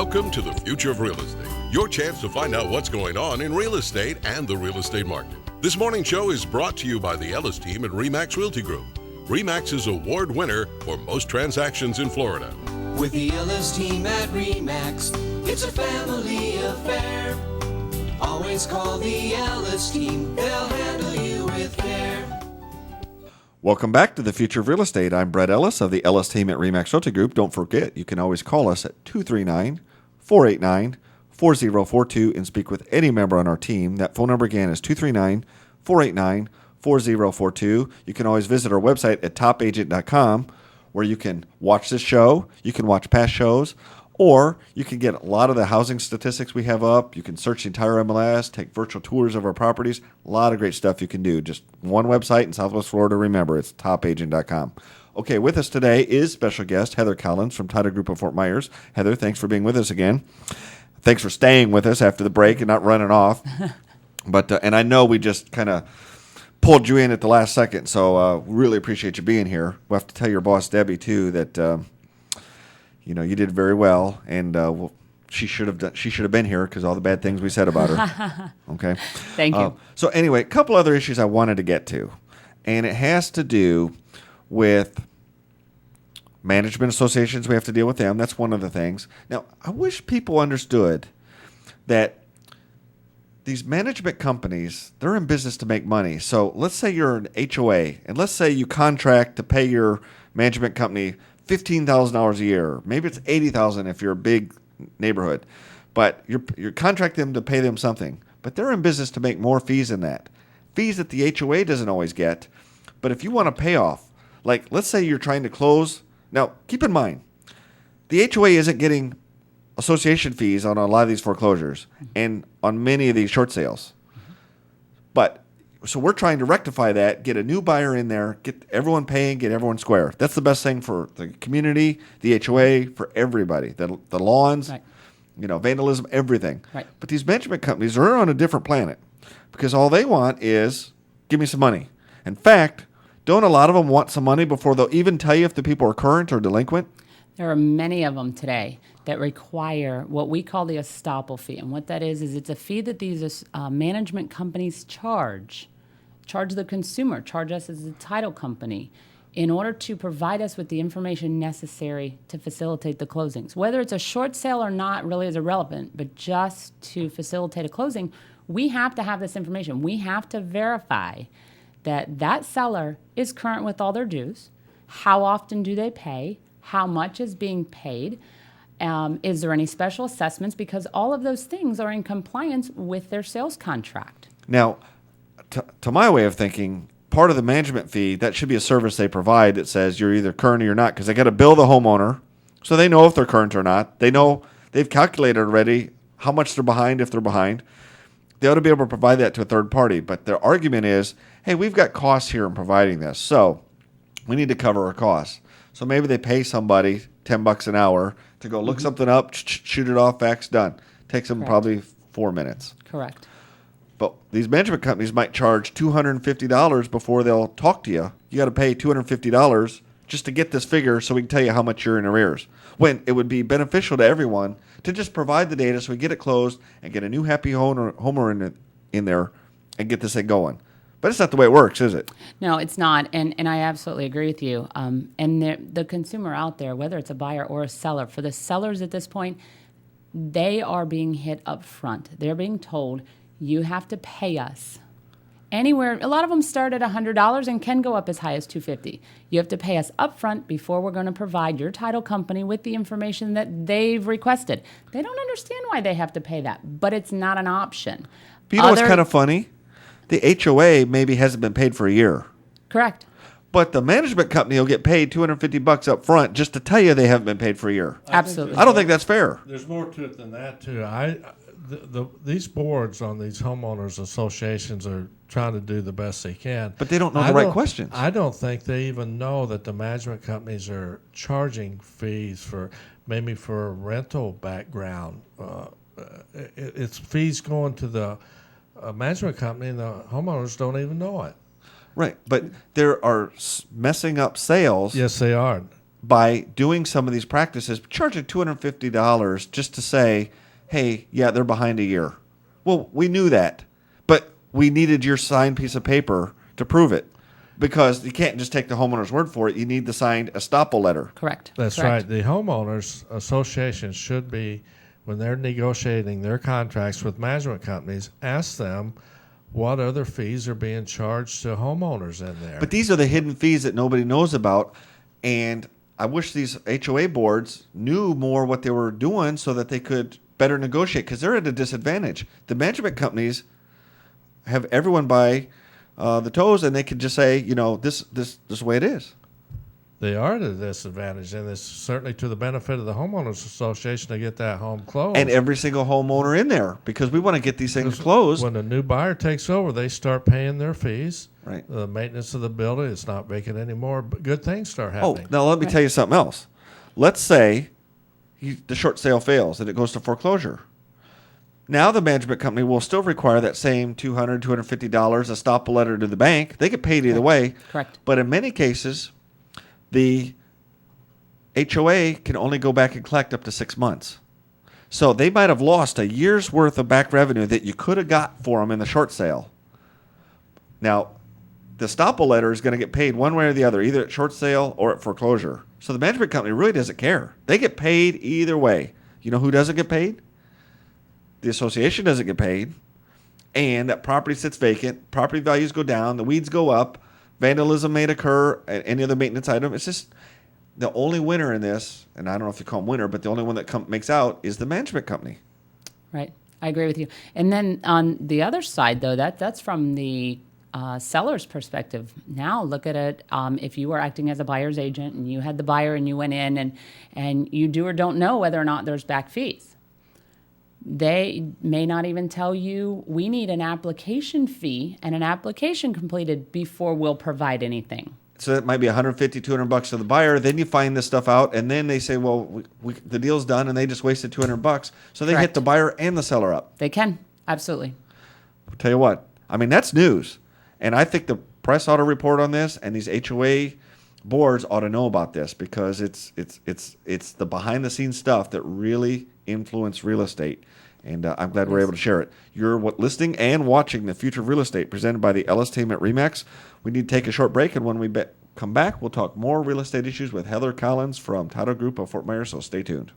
Welcome to the future of real estate. Your chance to find out what's going on in real estate and the real estate market. This morning show is brought to you by the Ellis team at RE/MAX Realty Group. RE/MAX is award winner for most transactions in Florida. With the Ellis team at RE/MAX, it's a family affair. Always call the Ellis team, they'll handle you with care. Welcome back to the Future of Real Estate. I'm Brett Ellis of the Ellis team at RE/MAX Realty Group. Don't forget, you can always call us at 239-489-4042 and speak with any member on our team. That phone number again is 239-489-4042. You can always visit our website at topagent.com where you can watch this show, you can watch past shows, or you can get a lot of the housing statistics we have up. You can search the entire MLS, take virtual tours of our properties. A lot of great stuff you can do. Just one website in Southwest Florida. Remember, it's topagent.com. Okay, with us today is special guest Heather Collins from Title Group of Fort Myers. Heather, thanks for being with us again. Thanks for staying with us after the break and not running off. But and I know we just kind of pulled you in at the last second, so really appreciate you being here. We'll have to tell your boss, Debbie, too, that you did very well, and she should have been here because all the bad things we said about her. Okay. Thank you. So anyway, a couple other issues I wanted to get to, and it has to do with management associations. We have to deal with them. That's one of the things. Now, I wish people understood that these management companies, they're in business to make money. So let's say you're an HOA, and let's say you contract to pay your management company $15,000 a year. Maybe it's $80,000 if you're a big neighborhood, but you're contracting them to pay them something. But they're in business to make more fees than that. Fees that the HOA doesn't always get. But if you want to pay off, like let's say you're trying to close. Now, keep in mind, the HOA isn't getting association fees on a lot of these foreclosures and on many of these short sales. But so we're trying to rectify that, get a new buyer in there, get everyone paying, get everyone square. That's the best thing for the community, the HOA, for everybody. The lawns, Right. Vandalism, everything. Right. But these management companies are on a different planet because all they want is give me some money. In fact, don't a lot of them want some money before they'll even tell you if the people are current or delinquent? There are many of them today that require what we call the estoppel fee. And what that is it's a fee that these management companies charge the consumer, charge us as a title company in order to provide us with the information necessary to facilitate the closings. Whether it's a short sale or not really is irrelevant, but just to facilitate a closing, we have to have this information. We have to verify that seller is current with all their dues. How often do they pay? How much is being paid? Is there any special assessments? Because all of those things are in compliance with their sales contract. Now, to my way of thinking, part of the management fee, that should be a service they provide that says you're either current or you're not, because they got to bill the homeowner so they know if they're current or not. They know they've calculated already how much they're behind if they're behind. They ought to be able to provide that to a third party. But their argument is, hey, we've got costs here in providing this, so we need to cover our costs. So maybe they pay somebody $10 an hour to go look something up, shoot it off, fax, done. Takes them Correct. probably 4 minutes. Correct. But these management companies might charge $250 before they'll talk to you. You got to pay $250 just to get this figure so we can tell you how much you're in arrears. When it would be beneficial to everyone to just provide the data so we get it closed and get a new happy homeowner in there and get this thing going. But it's not the way it works, is it? No, it's not, and I absolutely agree with you. And the consumer out there, whether it's a buyer or a seller, for the sellers at this point, they are being hit up front. They're being told, you have to pay us. Anywhere, a lot of them start at $100 and can go up as high as $250. You have to pay us up front before we're going to provide your title company with the information that they've requested. They don't understand why they have to pay that, but it's not an option. But you know what's kind of funny? The HOA maybe hasn't been paid for a year. Correct. But the management company will get paid $250 up front just to tell you they haven't been paid for a year. Absolutely. I don't think that's fair. There's more to it than that, too. These boards on these homeowners associations are trying to do the best they can. But they don't know the right questions. I don't think they even know that the management companies are charging fees for maybe for a rental background. It's fees going to the management company, and the homeowners don't even know it. Right, but there are messing up sales. Yes, they are. by doing some of these practices, charging $250 just to say, hey, yeah, they're behind a year. Well, we knew that, but we needed your signed piece of paper to prove it, because you can't just take the homeowner's word for it. You need the signed estoppel letter. Correct. That's Correct. right. The homeowners association should be, when they're negotiating their contracts with management companies, ask them what other fees are being charged to homeowners in there. But these are the hidden fees that nobody knows about, and I wish these HOA boards knew more what they were doing so that they could better negotiate, because they're at a disadvantage. The management companies have everyone by the toes, and they can just say, this is the way it is. They are at a disadvantage, and it's certainly to the benefit of the homeowners association to get that home closed. And every single homeowner in there, because we want to get these things closed. When a new buyer takes over, they start paying their fees. Right. The maintenance of the building, it's not vacant anymore, but good things start happening. Now let me tell you something else. Let's say the short sale fails and it goes to foreclosure. Now the management company will still require that same $200, $250 estoppel letter to the bank. They get paid either way. Correct. But in many cases, the HOA can only go back and collect up to 6 months. So they might have lost a year's worth of back revenue that you could have got for them in the short sale. Now, the estoppel letter is going to get paid one way or the other, either at short sale or at foreclosure. So the management company really doesn't care. They get paid either way. You know who doesn't get paid? The association doesn't get paid. And that property sits vacant. Property values go down. The weeds go up. Vandalism may occur at any other maintenance item. It's just the only winner in this, and I don't know if you call them winner, but the only one that makes out is the management company. Right. I agree with you. And then on the other side, though, that's from the seller's perspective. Now look at it. If you were acting as a buyer's agent and you had the buyer and you went in and you do or don't know whether or not there's back fees. They may not even tell you, we need an application fee and an application completed before we'll provide anything. So that might be $150, $200 to the buyer. Then you find this stuff out, and then they say, well, the deal's done, and they just wasted $200. So they hit Correct. the buyer and the seller up. They can. Absolutely. I'll tell you what. I mean, that's news. And I think the press ought to report on this, and these HOA boards ought to know about this, because it's the behind-the-scenes stuff that really influence real estate. And I'm glad we're able to share it. You're listening and watching The Future of Real Estate, presented by the Ellis team at RE/MAX. We need to take a short break, and when we come back, we'll talk more real estate issues with Heather Collins from Title Group of Fort Myers, so stay tuned.